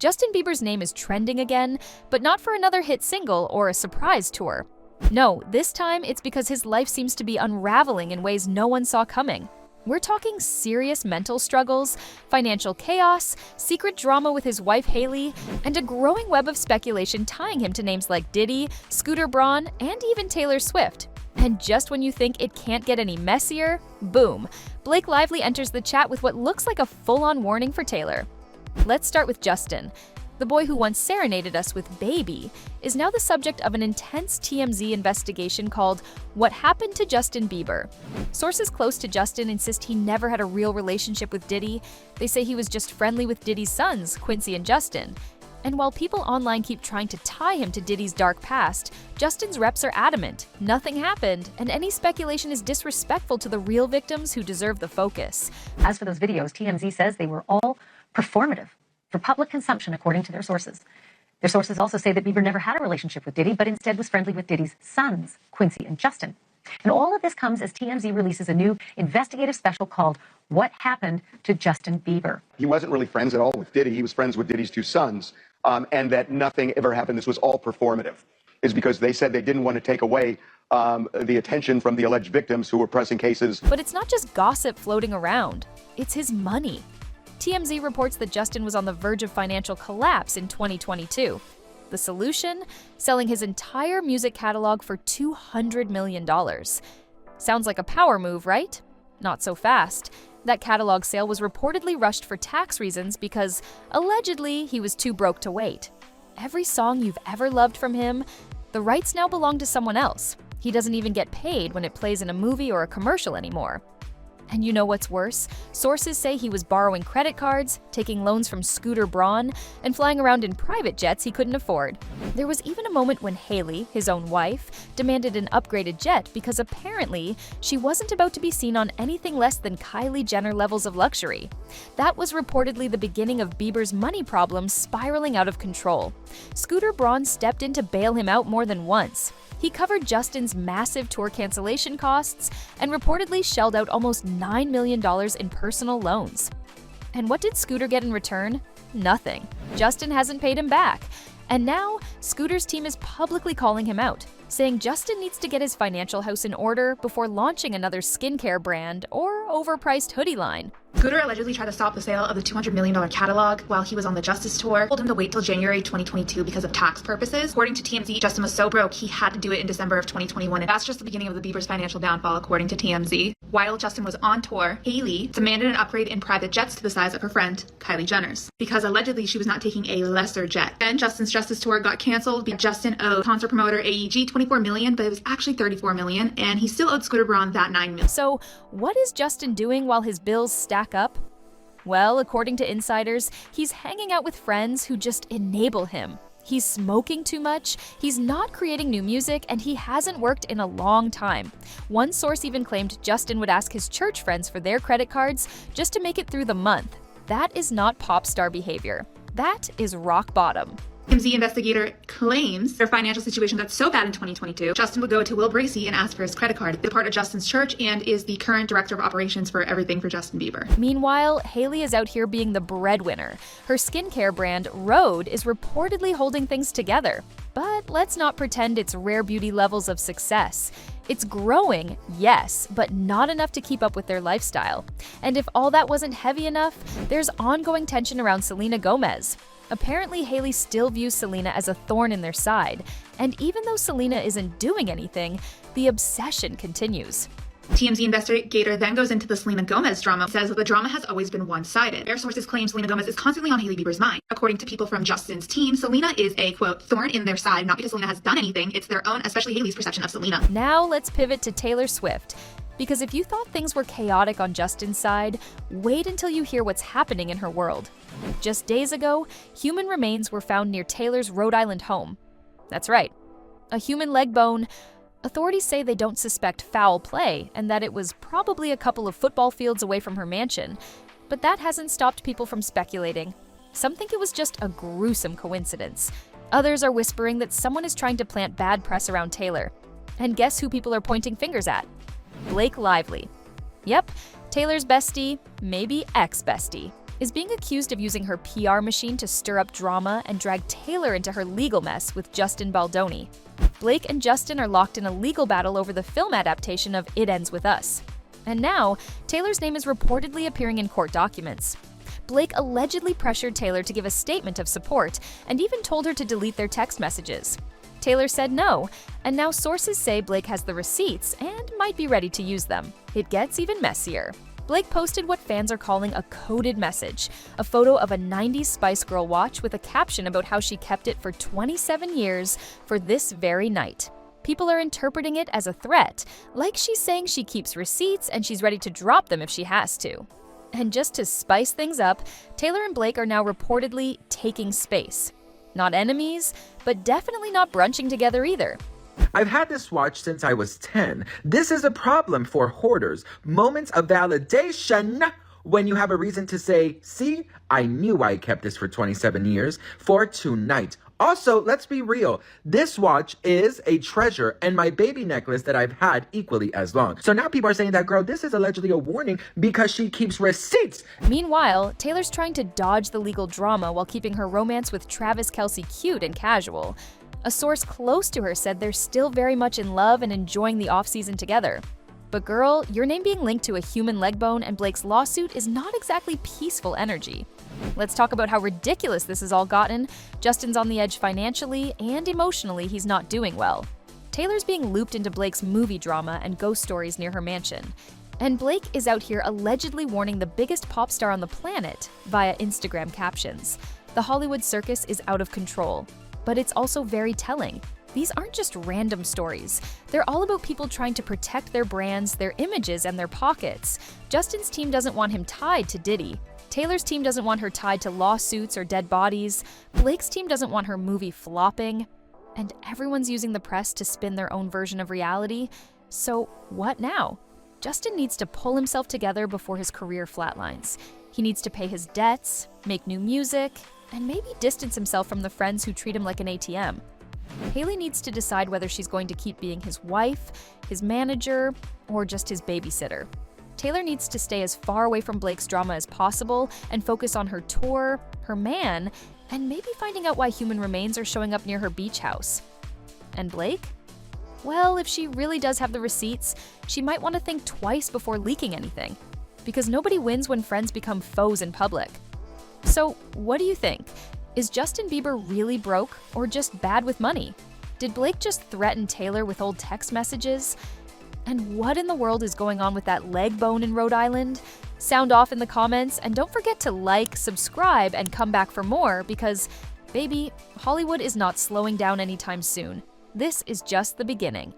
Justin Bieber's name is trending again, but not for another hit single or a surprise tour. No, this time it's because his life seems to be unraveling in ways no one saw coming. We're talking serious mental struggles, financial chaos, secret drama with his wife HAILEY, and a growing web of speculation tying him to names like Diddy, Braun, and even Taylor Swift. And just when you think it can't get any messier, boom, Blake Lively enters the chat with what looks like a full-on warning for Taylor. Let's start with Justin. The boy who once serenaded us with Baby is now the subject of an intense TMZ investigation called What Happened to Justin Bieber. Sources close to Justin insist he never had a real relationship with Diddy. They say he was just friendly with Diddy's sons, Quincy and Justin. And while people online keep trying to tie him to Diddy's dark past, Justin's reps are adamant. Nothing happened, and any speculation is disrespectful to the real victims who deserve the focus. As for those videos, TMZ says they were all performative for public consumption, according to their sources. Their sources also say that Bieber never had a relationship with Diddy, but instead was friendly with Diddy's sons, Quincy and Justin. And all of this comes as TMZ releases a new investigative special called What Happened to Justin Bieber. He wasn't really friends at all with Diddy. He was friends with Diddy's two sons, and that nothing ever happened. This was all performative. Is because they said they didn't want to take away the attention from the alleged victims who were pressing cases. But it's not just gossip floating around. It's his money. TMZ reports that Justin was on the verge of financial collapse in 2022. The solution? Selling his entire music catalog for $200 million. Sounds like a power move, right? Not so fast. That catalog sale was reportedly rushed for tax reasons because, allegedly, he was too broke to wait. Every song you've ever loved from him, the rights now belong to someone else. He doesn't even get paid when it plays in a movie or a commercial anymore. And you know what's worse? Sources say he was borrowing credit cards, taking loans from Braun, and flying around in private jets he couldn't afford. There was even a moment when HAILEY, his own wife, demanded an upgraded jet because apparently she wasn't about to be seen on anything less than Kylie Jenner levels of luxury. That was reportedly the beginning of Bieber's money problems spiraling out of control. Braun stepped in to bail him out more than once. He covered Justin's massive tour cancellation costs and reportedly shelled out almost $9 million in personal loans. And what did Scooter get in return? Nothing. Justin hasn't paid him back. And now, Scooter's team is publicly calling him out, saying Justin needs to get his financial house in order before launching another skincare brand or overpriced hoodie line. Scooter allegedly tried to stop the sale of the $200 million catalog while he was on the Justice Tour, told him to wait till January 2022 because of tax purposes. According to TMZ, Justin was so broke he had to do it in December of 2021, and that's just the beginning of the Bieber's financial downfall, according to TMZ. While Justin was on tour, HAILEY demanded an upgrade in private jets to the size of her friend, Kylie Jenner's, because allegedly she was not taking a lesser jet. Then Justin's Justice Tour got canceled because Justin owed concert promoter AEG $24 million, but it was actually $34 million, and he still owed Braun that $9 million. So what is Justin doing while his bills stack up? Well, according to insiders, he's hanging out with friends who just enable him. He's smoking too much, he's not creating new music, and he hasn't worked in a long time. One source even claimed Justin would ask his church friends for their credit cards just to make it through the month. That is not pop star behavior. That is rock bottom. TMZ investigator claims their financial situation got so bad in 2022, Justin would go to Will Bracey and ask for his credit card. He's part of Justin's church and is the current director of operations for everything for Justin Bieber. Meanwhile, HAILEY is out here being the breadwinner. Her skincare brand, Rhode, is reportedly holding things together. But let's not pretend it's rare beauty levels of success. It's growing, yes, but not enough to keep up with their lifestyle. And if all that wasn't heavy enough, there's ongoing tension around Selena Gomez. Apparently, HAILEY still views Selena as a thorn in their side, and even though Selena isn't doing anything, the obsession continues. TMZ investigator then goes into the Selena Gomez drama, says that the drama has always been one-sided. Their sources claim Selena Gomez is constantly on HAILEY Bieber's mind. According to people from Justin's team, Selena is a, quote, thorn in their side, not because Selena has done anything, it's their own, especially HAILEY's perception of Selena. Now let's pivot to Taylor Swift. Because if you thought things were chaotic on Justin's side, wait until you hear what's happening in her world. Just days ago, human remains were found near Taylor's Rhode Island home. That's right, a human leg bone. Authorities say they don't suspect foul play and that it was probably a couple of football fields away from her mansion. But that hasn't stopped people from speculating. Some think it was just a gruesome coincidence. Others are whispering that someone is trying to plant bad press around Taylor. And guess who people are pointing fingers at? Blake Lively. Yep, Taylor's bestie, maybe ex-bestie. is being accused of using her PR machine to stir up drama and drag Taylor into her legal mess with Justin Baldoni. Blake and Justin are locked in a legal battle over the film adaptation of It Ends With Us. And now, Taylor's name is reportedly appearing in court documents. Blake allegedly pressured Taylor to give a statement of support and even told her to delete their text messages. Taylor said no, and now sources say Blake has the receipts and might be ready to use them. It gets even messier. Blake posted what fans are calling a coded message, a photo of a 90s Spice Girl watch with a caption about how she kept it for 27 years for this very night. People are interpreting it as a threat, like she's saying she keeps receipts and she's ready to drop them if she has to. And just to spice things up, Taylor and Blake are now reportedly taking space. Not enemies, but definitely not brunching together either. I've had this watch since I was 10. This is a problem for hoarders. Moments of validation when you have a reason to say, see, I knew I kept this for 27 years for tonight. Also, let's be real. This watch is a treasure and my baby necklace that I've had equally as long. So now people are saying that, girl, this is allegedly a warning because she keeps receipts. Meanwhile, Taylor's trying to dodge the legal drama while keeping her romance with Travis Kelce cute and casual. A source close to her said they're still very much in love and enjoying the off-season together. But girl, your name being linked to a human leg bone and Blake's lawsuit is not exactly peaceful energy. Let's talk about how ridiculous this has all gotten. Justin's on the edge financially, and emotionally he's not doing well. Taylor's being looped into Blake's movie drama and ghost stories near her mansion. And Blake is out here allegedly warning the biggest pop star on the planet via Instagram captions. The Hollywood circus is out of control. But it's also very telling. These aren't just random stories. They're all about people trying to protect their brands, their images, and their pockets. Justin's team doesn't want him tied to Diddy. Taylor's team doesn't want her tied to lawsuits or dead bodies. Blake's team doesn't want her movie flopping. And everyone's using the press to spin their own version of reality. So what now? Justin needs to pull himself together before his career flatlines. He needs to pay his debts, make new music, and maybe distance himself from the friends who treat him like an ATM. Hailey needs to decide whether she's going to keep being his wife, his manager, or just his babysitter. Taylor needs to stay as far away from Blake's drama as possible and focus on her tour, her man, and maybe finding out why human remains are showing up near her beach house. And Blake? Well, if she really does have the receipts, she might want to think twice before leaking anything. Because nobody wins when friends become foes in public. So, what do you think? Is Justin Bieber really broke or just bad with money? Did Blake just threaten Taylor with old text messages? And what in the world is going on with that leg bone in Rhode Island? Sound off in the comments, and don't forget to like, subscribe, and come back for more because, baby, Hollywood is not slowing down anytime soon. This is just the beginning.